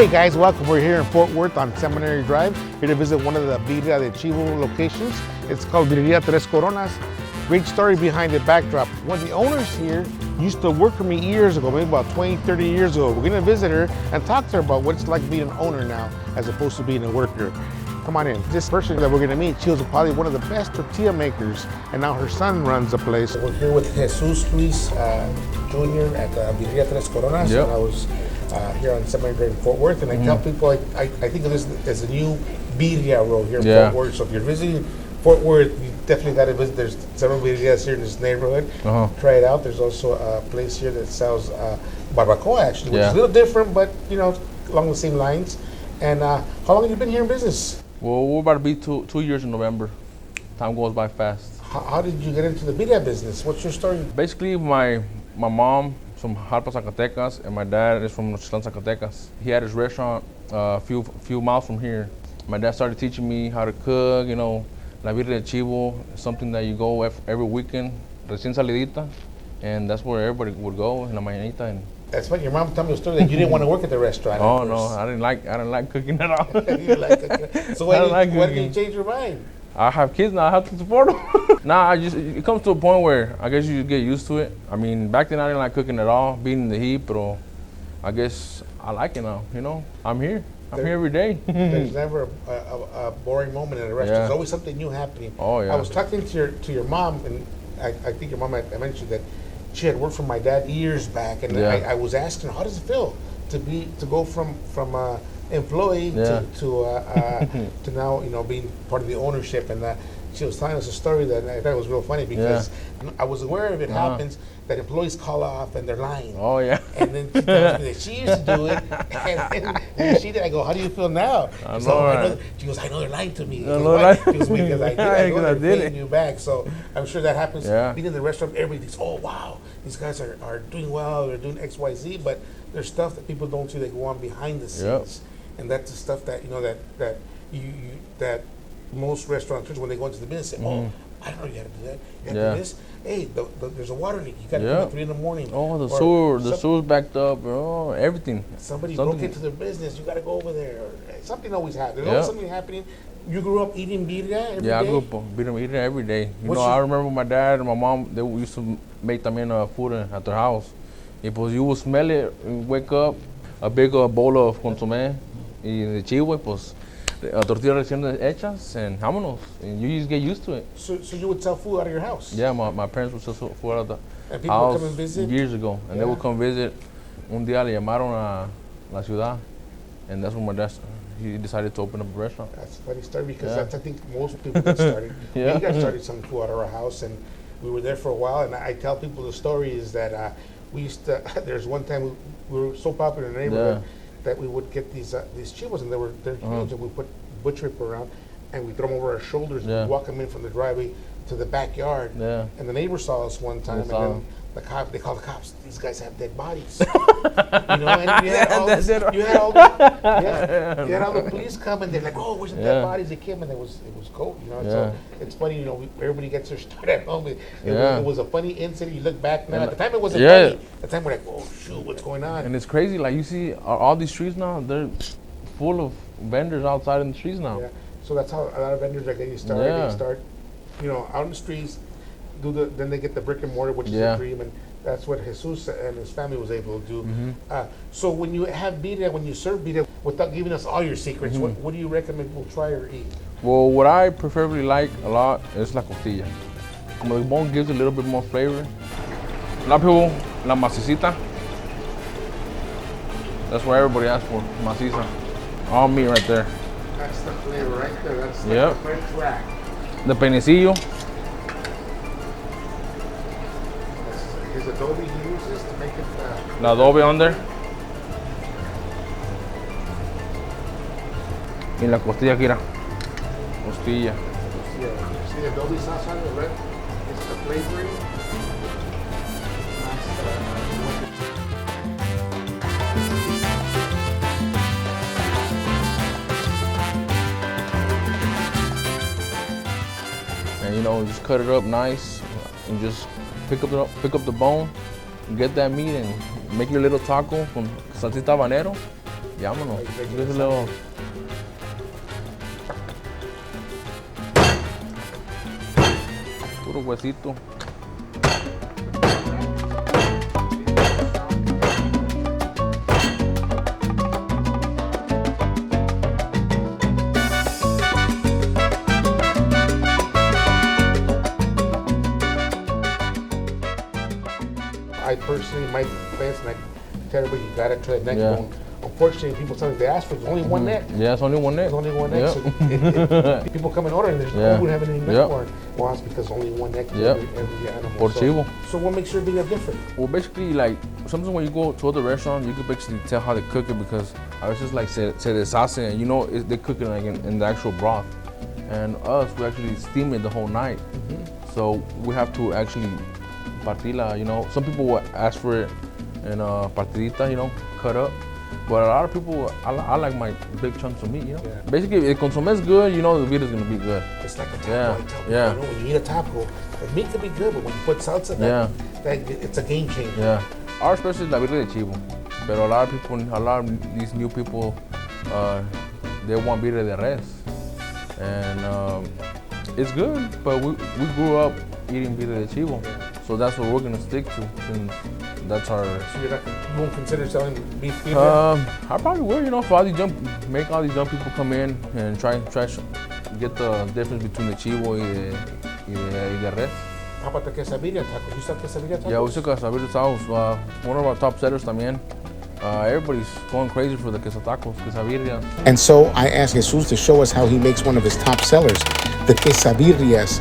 Hey guys, welcome. We're here in Fort Worth on Seminary Drive, here to visit one of the Birria de Chivo locations. It's called Birria Tres Coronas. Great story behind the backdrop. One of the owners here used to work for me years ago, maybe about 20, 30 years ago. We're gonna visit her and talk to her about what it's like being an owner now, as opposed to being a worker. Come on in. This person that we're gonna meet, she was probably one of the best tortilla makers, and now her son runs the place. We're here with Jesus Luis Jr. at Birria Tres Coronas. Yep. And I was here on Seminary Drive in Fort Worth, and I tell people I think of this as a new Birria World here in Fort Worth. So if you're visiting Fort Worth, you definitely got to visit. There's several birrias here in this neighborhood. Try it out. There's also a place here that sells barbacoa, actually, which is a little different, but you know, along the same lines. And how long have you been here in business? Well, we're about to be two years in November. Time goes by fast. How did you get into the birria business? What's your story? Basically, my mom is from Jalpa, Zacatecas, and my dad is from Nochitlan, Zacatecas. He had his restaurant a few miles from here. My dad started teaching me how to cook, you know, la birria de chivo, something that you go every weekend, recién salidita, and that's where everybody would go in la mañanita. And that's funny. Your mom told me a story that you didn't want to work at the restaurant. Oh no, I didn't like cooking at all. You didn't like cooking. So why did you change your mind? I have kids now. I have to support them. Nah, it comes to a point where I guess you just get used to it. I mean, back then I didn't like cooking at all, being in the heat, but I guess I like it now. You know, I'm here. I'm here every day. There's never a boring moment at a restaurant. There's always something new happening. Oh yeah. I was talking to your mom, and I think your mom had mentioned that she had worked for my dad years back, and I was asking her, how does it feel to go from employee to now, you know, being part of the ownership. And she was telling us a story that I thought was real funny, because I was aware of it happens that employees call off and they're lying. Oh yeah. And then she tells me that she used to do it, and then she did. I go, how do you feel now? She goes, I know they're lying to me. Because I did it. You back. So I'm sure that happens. Being in the restaurant, everybody thinks, oh wow, these guys are doing well, they're doing X, Y, Z, but there's stuff that people don't see that go on behind the scenes. And that's the stuff that, you know, that most restaurateurs, when they go into the business, say, oh, I don't know you got to do that. You got to do this. Hey, there's a water leak. You got to come at 3 in the morning. Oh, the sewer's backed up. Oh, everything. Somebody broke into their business. You got to go over there. Something always happens. There's always something happening. You grew up eating birria every day? I grew up eating every day. You know, I remember my dad and my mom, they used to make también food at their house. Y pues you would smell it, wake up, a big bowl of consomé y de chivo, y pues tortillas recién hechas, and vámonos. And you just get used to it. So you would sell food out of your house? Yeah, my parents would sell food out of the and people would come and visit? Years ago. And they would come visit. Un día le llamaron a la ciudad, and that's when my dad, he decided to open up a restaurant. That's a funny story, because that's, I think, most people get started. We got started selling food out of our house, and we were there for a while. And I tell people the story is that we used to, there's one time we were so popular in the neighborhood that we would get these chivos, and they're huge, and we put butcher paper around, and we throw them over our shoulders, and we walk them in from the driveway to the backyard. And the neighbor saw us one time, and then they called the cops. These guys have dead bodies. You know, and you had all the police come, and they're like, oh, where's the dead bodies? They came, and it was cold, you know. So it's funny, you know, everybody gets their start at home. It was a funny incident. You look back now. At the time, it wasn't funny. At the time, we're like, oh shoot, what's going on? And it's crazy. Like, you see all these streets now, they're full of vendors outside in the streets now. So that's how a lot of vendors are getting started. They start, you know, out in the streets. Then they get the brick and mortar, which is the dream, and that's what Jesus and his family was able to do. So when you have birria, when you serve birria, without giving us all your secrets, what do you recommend we'll try or eat? Well, what I preferably like a lot is la costilla. Como the bone gives a little bit more flavor. A lot of people, la macicita. That's what everybody asks for, maciza. All meat right there. That's the flavor right there. That's the French rack. The penecillo. His adobe he uses to make it. La adobe on there. Y la costilla aquí, costilla. See the adobe sauce on it, right? It's the flavoring. And you know, just cut it up nice, and just pick up the bone, get that meat, and make your little taco con salsita habanero. Y vámonos. Luego. Puro huesito. I personally, my fans, and I tell everybody, you gotta try the neck bone. Unfortunately, people sometimes they ask for it. There's only one neck. Yeah, it's only one neck. There's only one neck. So people come and order, and there's no one having any neck for it. Well, it's because only one neck for every animal. Por Chivo. So what makes your birria different? Well, basically, like sometimes when you go to other restaurants, you can basically tell how they cook it because I was just like se deshace, and you know they cook it like in the actual broth. And us, we actually steam it the whole night. So we have to actually partila, you know. Some people will ask for it in partidita, you know, cut up. But a lot of people, I like my big chunks of meat, you know. Basically, if the consomme is good, you know the birria is gonna be good. It's like a taco. You know, when you eat a taco, the meat can be good, but when you put salsa, it's a game changer. Yeah. Our specialty is la birria de chivo. But a lot of these new people, they want birria de res. And it's good, but we grew up eating birria de chivo. So that's what we're gonna stick to, since that's our. So you won't consider selling beef birria? I probably will, you know, for all these make all these young people come in and try get the difference between the chivo y the res. How about the quesabirria tacos? You sell quesabirria tacos? Yeah, we sell quesabirria tacos. One of our top sellers también. Everybody's going crazy for the quesatacos, quesabirrias. And so I asked Jesus to show us how he makes one of his top sellers, the quesabirrias.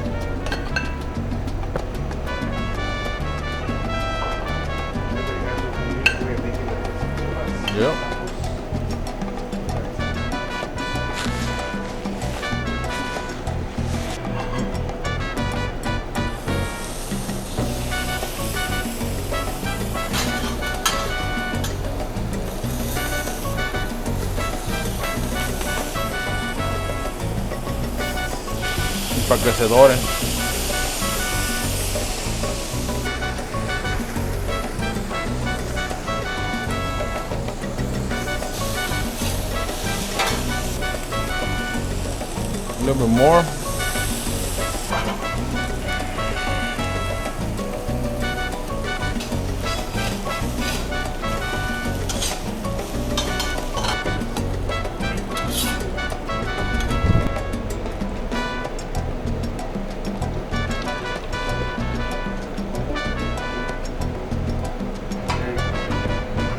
Yep. Para que se doren. A little bit more.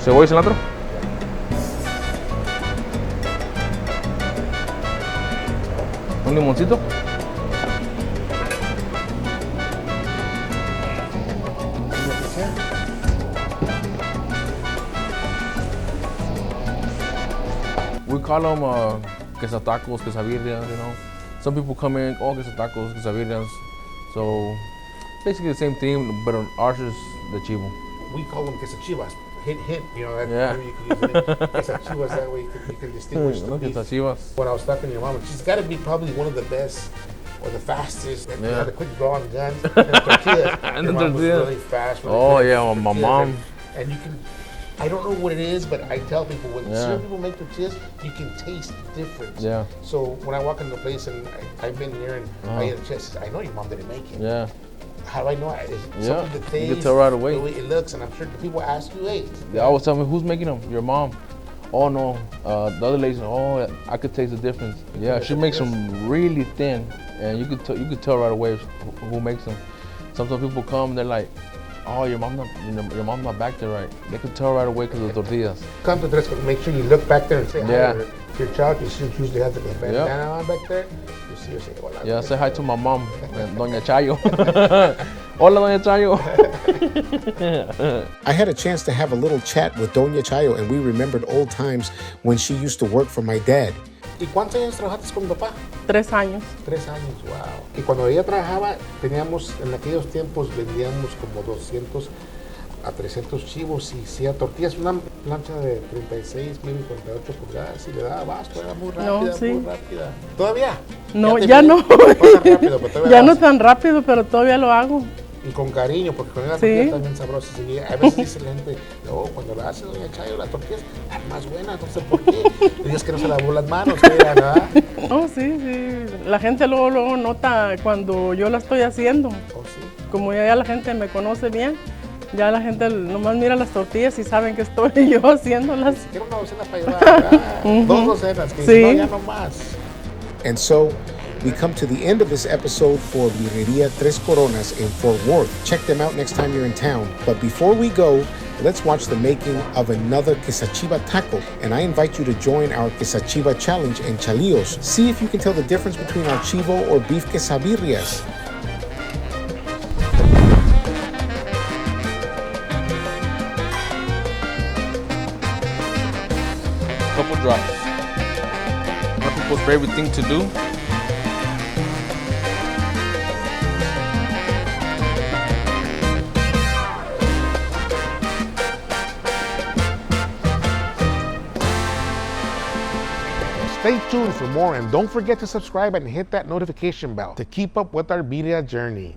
¿Cebolla y cilantro? ¿Un limoncito? We call them quesatacos, quesabirrias, you know. Some people come in, oh, quesatacos, quesabirrias. So basically the same thing, but ours is the chivo. We call them quesachivas. Hint, you know, that you can use it. Quesachivas, that way you can distinguish the beef. Quesachivas. When I was talking to your mom, she's got to be probably one of the best or the fastest. And had a quick draw on the gun. And the tortillas. And the tortillas. Really fast. Well, my mom. And you can, I don't know what it is, but I tell people when certain people make tortillas, you can taste the difference. Yeah. So when I walk into the place and I've been here and I eat a chest, I know your mom didn't make it. Yeah. How do I know? It's something that tastes, you can tell right away. The way it looks, and I'm sure the people ask you, hey. They always tell me, who's making them? Your mom. Oh no, the other lady, oh, I could taste the difference. Yeah, she makes them really thin, and you could tell right away who makes them. Sometimes people come, they're like, oh, your mom's not back there right. They can tell right away because of the tortillas. Come to Tres Coronas, make sure you look back there and say hi to your child. You usually have the bandana on back there. You see her say, hola. Yeah, say hi to my mom, Doña Chayo. Hola, Doña Chayo. I had a chance to have a little chat with Doña Chayo, and we remembered old times when she used to work for my dad. ¿Y cuántos años trabajaste con mi papá? 3 años. 3 años, wow. Y cuando ella trabajaba, teníamos, en aquellos tiempos vendíamos como 200 a 300 chivos y hacía tortillas, una plancha de 36, 48 pulgadas y le daba abasto, era muy rápida, muy rápida. ¿Todavía? No, ya no. Rápido, pero ya no tan rápido, pero todavía lo hago. Y con cariño, porque con la tortilla también sabrosa. Y a veces dice la gente, no, cuando la hace doña Chayo, la tortilla es más buena, no sé por qué. Y es que no se lavó las manos, ¿verdad? Oh, sí, sí. La gente luego nota cuando yo la estoy haciendo. Oh, sí. Como ya la gente me conoce bien, ya la gente nomás mira las tortillas y saben que estoy yo haciéndolas. Quiero una docena para llevar, ¿verdad? 2 docenas, que Sí. no, ya no más. And so, we come to the end of this episode for Birrieria Tres Coronas in Fort Worth. Check them out next time you're in town. But before we go, let's watch the making of another quesachiva taco. And I invite you to join our quesachiva challenge in Chalios. See if you can tell the difference between our chivo or beef quesabirrias. Couple drops. Some people's favorite thing to do. Stay tuned for more, and don't forget to subscribe and hit that notification bell to keep up with our birria journey.